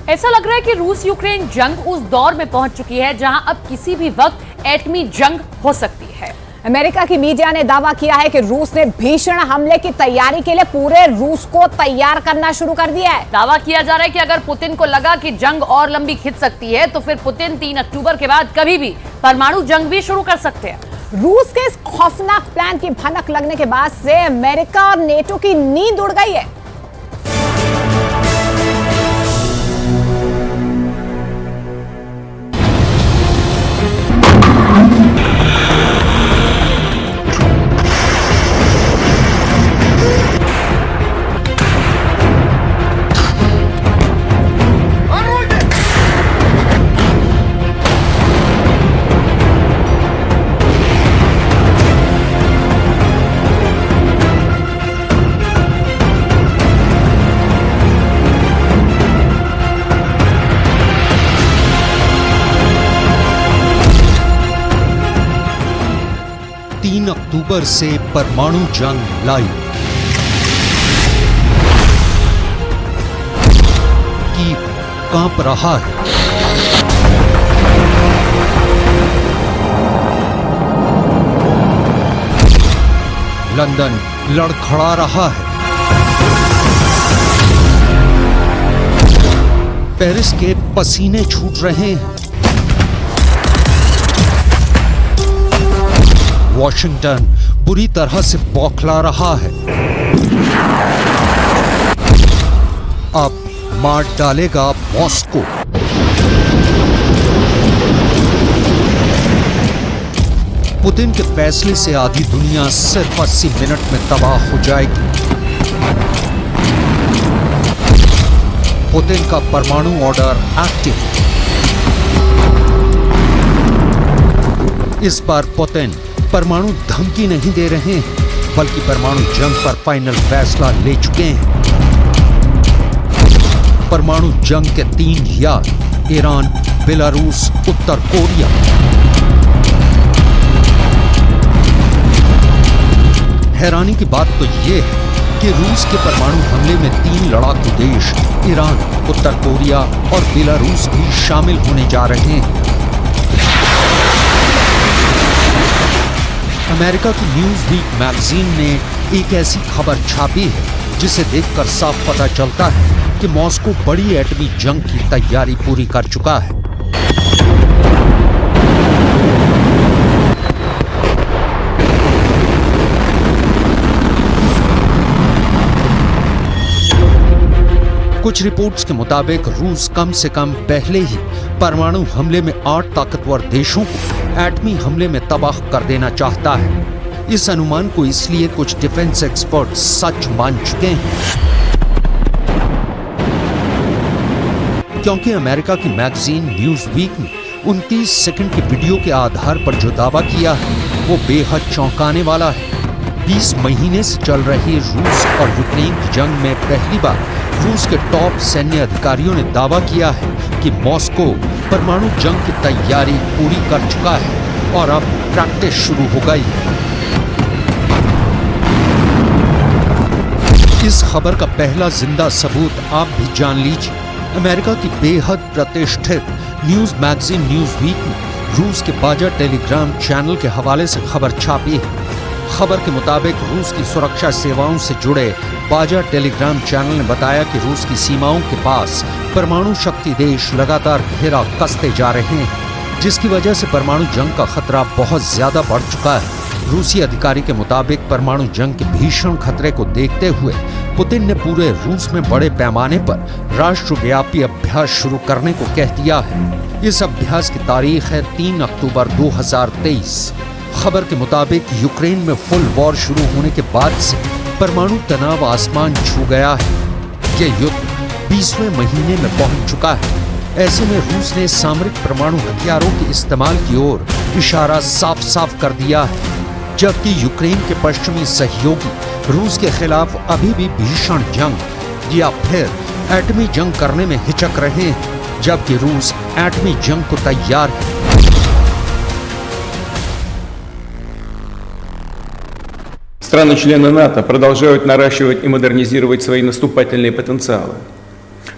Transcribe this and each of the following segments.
ऐसा लग रहा है कि रूस यूक्रेन जंग उस दौर में पहुंच चुकी है जहां अब किसी भी वक्त एटमी जंग हो सकती है। अमेरिका की मीडिया ने दावा किया है कि रूस ने भीषण हमले की तैयारी के लिए पूरे रूस को तैयार करना शुरू कर दिया है। दावा किया जा रहा है कि अगर पुतिन को लगा कि जंग और लंबी खिंच सकती है तो फिर पुतिन 3 अक्टूबर के बाद कभी भी परमाणु जंग भी शुरू कर सकते हैं। रूस के इस खौफनाक प्लान की भनक लगने के बाद से अमेरिका और नेटो की नींद उड़ गई है। अक्टूबर से परमाणु जंग लाइव। कीव कांप रहा है। लंदन लड़खड़ा रहा है। पेरिस के पसीने छूट रहे हैं। वॉशिंगटन बुरी तरह से बौखला रहा है। अब मार डालेगा मॉस्को। पुतिन के फैसले से आधी दुनिया सिर्फ 80 मिनट में तबाह हो जाएगी। पुतिन का परमाणु ऑर्डर एक्टिव। इस बार पुतिन परमाणु धमकी नहीं दे रहे हैं, बल्कि परमाणु जंग पर फाइनल फैसला ले चुके हैं। परमाणु जंग के 3 याद: ईरान, बेलारूस, उत्तर कोरिया। हैरानी की बात तो यह है कि रूस के परमाणु हमले में 3 लड़ाकू देश ईरान, उत्तर कोरिया और बेलारूस भी शामिल होने जा रहे हैं। अमेरिका की न्यूज़वीक मैगजीन ने एक ऐसी खबर छापी है जिसे देखकर साफ पता चलता है कि मॉस्को बड़ी एटमी जंग की तैयारी पूरी कर चुका है। कुछ रिपोर्ट्स के मुताबिक रूस कम से कम पहले ही परमाणु हमले में 8 ताकतवर देशों को एटमी हमले में तबाह कर देना चाहता है। इस अनुमान को इसलिए कुछ डिफेंस एक्सपर्ट सच मान चुके हैं क्योंकि अमेरिका की मैगजीन न्यूज़वीक ने 29 सेकंड के वीडियो के आधार पर जो दावा किया है वो बेहद चौंकाने वाला है। 20 महीने से चल रही रूस और यूक्रेन की जंग में पहली बार रूस के टॉप सैन्य अधिकारियों ने दावा किया है कि मॉस्को परमाणु जंग की तैयारी पूरी कर चुका है और अब प्रैक्टिस शुरू हो गई है। इस खबर का पहला जिंदा सबूत आप भी जान लीजिए। अमेरिका की बेहद प्रतिष्ठित न्यूज मैगजीन न्यूज़वीक ने रूस के बाजा टेलीग्राम चैनल के हवाले से खबर छापी है। खबर के मुताबिक रूस की सुरक्षा सेवाओं से जुड़े बाजा टेलीग्राम चैनल ने बताया कि रूस की सीमाओं के पास परमाणु शक्ति देश लगातार घेरा कसते जा रहे हैं, जिसकी वजह से परमाणु जंग का खतरा बहुत ज्यादा बढ़ चुका है। रूसी अधिकारी के मुताबिक परमाणु जंग के भीषण खतरे को देखते हुए पुतिन ने पूरे रूस में बड़े पैमाने पर राष्ट्रव्यापी अभ्यास शुरू करने को कह दिया है। इस अभ्यास की तारीख है 3 अक्टूबर 2023। खबर के मुताबिक यूक्रेन में फुल वॉर शुरू होने के बाद से परमाणु तनाव आसमान छू गया है। यह युद्ध 20वें महीने में पहुंच चुका है। ऐसे में रूस ने सामरिक परमाणु हथियारों के इस्तेमाल की ओर इशारा साफ साफ कर दिया है, जबकि यूक्रेन के पश्चिमी सहयोगी रूस के खिलाफ अभी भी भीषण जंग या फिर एटमी जंग करने में हिचक रहे हैं, जबकि रूस एटमी जंग को तैयार है। Страны-члены НАТО продолжают наращивать и модернизировать свои наступательные потенциалы.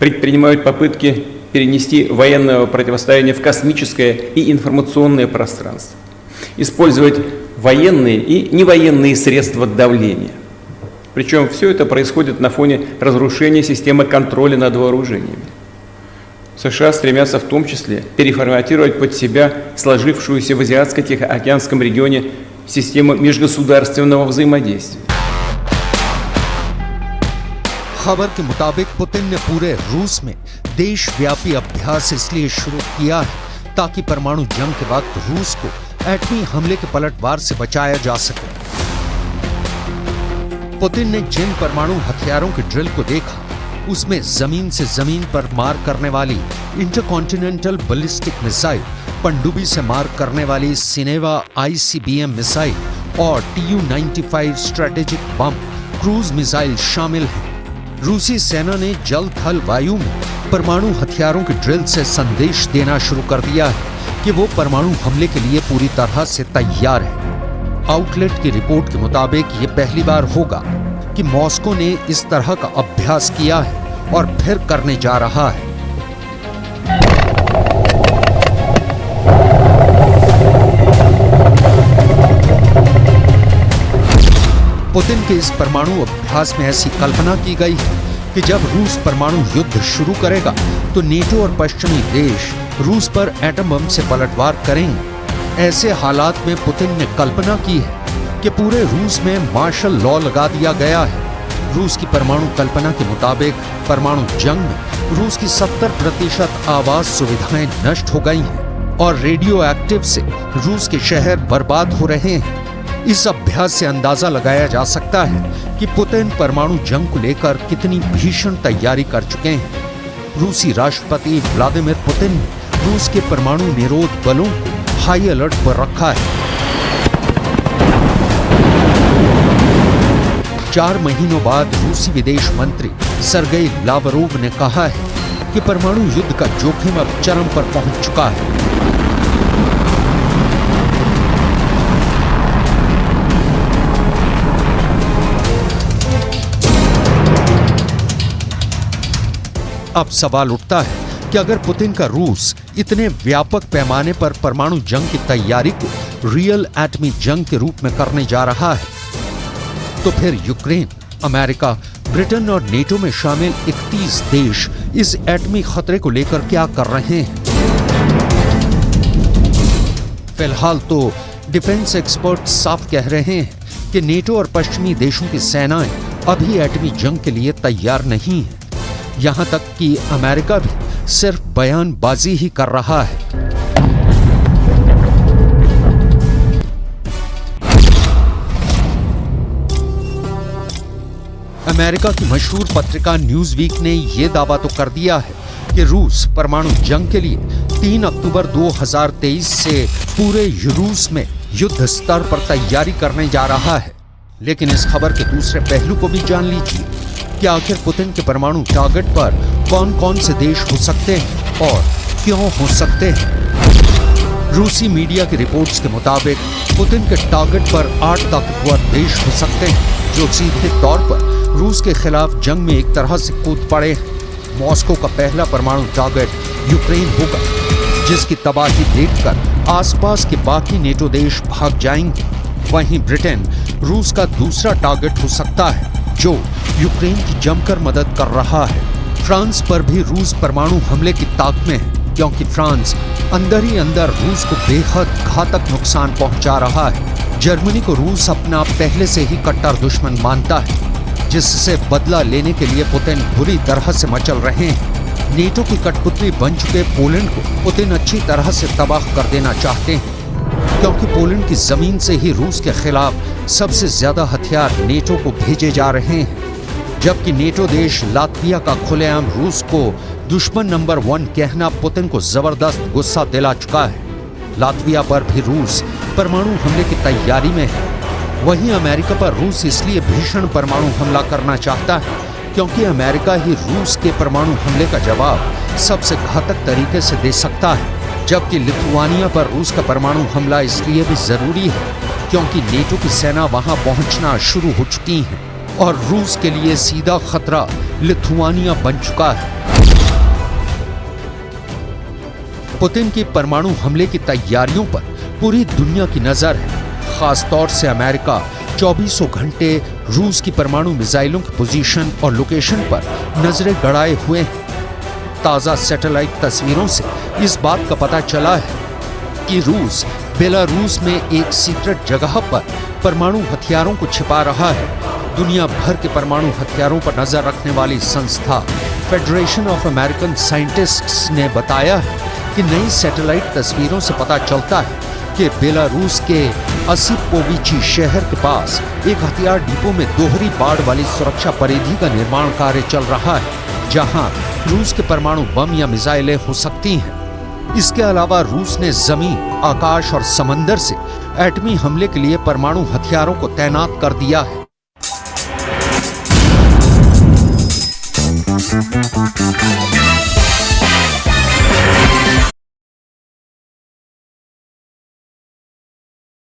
предпринимают попытки перенести военное противостояние в космическое и информационное пространство, использовать военные и невоенные средства давления. Причем все это происходит на фоне разрушения системы контроля над вооружениями. США стремятся в том числе переформатировать под себя сложившуюся в Азиатско-Тихоокеанском регионе систему межгосударственного взаимодействия. खबर के मुताबिक पुतिन ने पूरे रूस में देशव्यापी अभ्यास इसलिए शुरू किया है ताकि परमाणु जंग के वक्त रूस को एटमी हमले के पलटवार से बचाया जा सके। पुतिन ने जिन परमाणु हथियारों के ड्रिल को देखा उसमें जमीन से जमीन पर मार करने वाली इंटरकॉन्टिनेंटल बैलिस्टिक मिसाइल, पनडुब्बी से मार करने वाली सिनेवा ICBM मिसाइल और Tu-95 स्ट्रेटेजिक बम क्रूज मिसाइल शामिल हैं। रूसी सेना ने जल थल वायु में परमाणु हथियारों के ड्रिल से संदेश देना शुरू कर दिया है कि वो परमाणु हमले के लिए पूरी तरह से तैयार है। आउटलेट की रिपोर्ट के मुताबिक ये पहली बार होगा कि मॉस्को ने इस तरह का अभ्यास किया है और फिर करने जा रहा है। पुतिन के इस परमाणु अभ्यास में ऐसी कल्पना की गई है कि जब रूस परमाणु युद्ध शुरू करेगा तो नेटो और पश्चिमी देश रूस पर एटम बम से पलटवार करेंगे। ऐसे हालात में पुतिन ने कल्पना की है कि पूरे रूस में मार्शल लॉ लगा दिया गया है। रूस की परमाणु कल्पना के मुताबिक परमाणु जंग में रूस की 70% आवास सुविधाएं नष्ट हो गई हैं और रेडियो एक्टिव से रूस के शहर बर्बाद हो रहे हैं। इस अभ्यास से अंदाजा लगाया जा सकता है कि पुतिन परमाणु जंग को लेकर कितनी भीषण तैयारी कर चुके हैं। रूसी राष्ट्रपति व्लादिमीर पुतिन ने रूस के परमाणु निरोध बलों को हाई अलर्ट पर रखा है। 4 महीनों बाद रूसी विदेश मंत्री सर्गेई लावरोव ने कहा है कि परमाणु युद्ध का जोखिम अब चरम पर पहुंच चुका है। अब सवाल उठता है कि अगर पुतिन का रूस इतने व्यापक पैमाने पर परमाणु जंग की तैयारी को रियल एटमी जंग के रूप में करने जा रहा है तो फिर यूक्रेन, अमेरिका, ब्रिटेन और नेटो में शामिल 31 देश इस एटमी खतरे को लेकर क्या कर रहे हैं? फिलहाल तो डिफेंस एक्सपर्ट साफ कह रहे हैं कि नेटो और पश्चिमी देशों की सेनाएं अभी एटमी जंग के लिए तैयार नहीं है। यहां तक कि अमेरिका भी सिर्फ बयानबाजी ही कर रहा है। अमेरिका की मशहूर पत्रिका न्यूज वीक ने यह दावा तो कर दिया है कि रूस परमाणु जंग के लिए 3 अक्टूबर 2023 से पूरे रूस में युद्ध स्तर पर तैयारी करने जा रहा है। लेकिन इस खबर के दूसरे पहलू को भी जान लीजिए कि आखिर पुतिन के परमाणु टारगेट पर कौन कौन से देश हो सकते हैं और क्यों हो सकते हैं। रूसी मीडिया की रिपोर्ट्स के मुताबिक पुतिन के टारगेट पर 8 ताकतवर देश हो सकते हैं जो सीधे तौर पर रूस के खिलाफ जंग में एक तरह से कूद पड़े हैं। मॉस्को का पहला परमाणु टारगेट यूक्रेन होगा, जिसकी तबाही देखकर आसपास के बाकी नेटो देश भाग जाएंगे। वहीं ब्रिटेन रूस का दूसरा टारगेट हो सकता है जो यूक्रेन की जमकर मदद कर रहा है। फ्रांस पर भी रूस परमाणु हमले की ताक में है क्योंकि फ्रांस अंदर ही अंदर रूस को बेहद घातक नुकसान पहुंचा रहा है। जर्मनी को रूस अपना पहले से ही कट्टर दुश्मन मानता है, जिससे बदला लेने के लिए पुतिन बुरी तरह से मचल रहे हैं। नेटो की कठपुतली बन चुके पोलैंड को पुतिन अच्छी तरह से तबाह कर देना चाहते हैं क्योंकि पोलैंड की जमीन से ही रूस के खिलाफ सबसे ज्यादा हथियार नेटो को भेजे जा रहे हैं। जबकि नेटो देश लातविया का खुलेआम रूस को दुश्मन नंबर 1 कहना पुतिन को जबरदस्त गुस्सा दिला चुका है। लातविया पर भी रूस परमाणु हमले की तैयारी में है। वहीं अमेरिका पर रूस इसलिए भीषण परमाणु हमला करना चाहता है क्योंकि अमेरिका ही रूस के परमाणु हमले का जवाब सबसे घातक तरीके से दे सकता है। जबकि लिथुआनिया पर रूस का परमाणु हमला इसलिए भी जरूरी है क्योंकि नेटो की सेना वहां पहुंचना शुरू हो चुकी है और रूस के लिए सीधा खतरा लिथुआनिया बन चुका है। पुतिन की परमाणु हमले की तैयारियों पर पूरी दुनिया की नजर है। खास तौर से अमेरिका 24 घंटे रूस की परमाणु मिसाइलों की पोजीशन और लोकेशन पर नजरें गड़ाए हुए हैं। ताजा सैटेलाइट तस्वीरों से इस बात का पता चला है कि रूस बेलारूस में एक सीक्रेट जगह पर परमाणु हथियारों को छिपा रहा है। दुनिया भर के परमाणु हथियारों पर नजर रखने वाली संस्था फेडरेशन ऑफ अमेरिकन साइंटिस्ट्स ने बताया है कि नई सैटेलाइट तस्वीरों से पता चलता है कि बेलारूस के असिपोविची शहर के पास एक हथियार डिपो में दोहरी बाड़ वाली सुरक्षा परिधि का निर्माण कार्य चल रहा है, जहां रूस के परमाणु बम या मिसाइलें हो सकती हैं। इसके अलावा रूस ने जमीन, आकाश और समंदर से एटमी हमले के लिए परमाणु हथियारों को तैनात कर दिया है।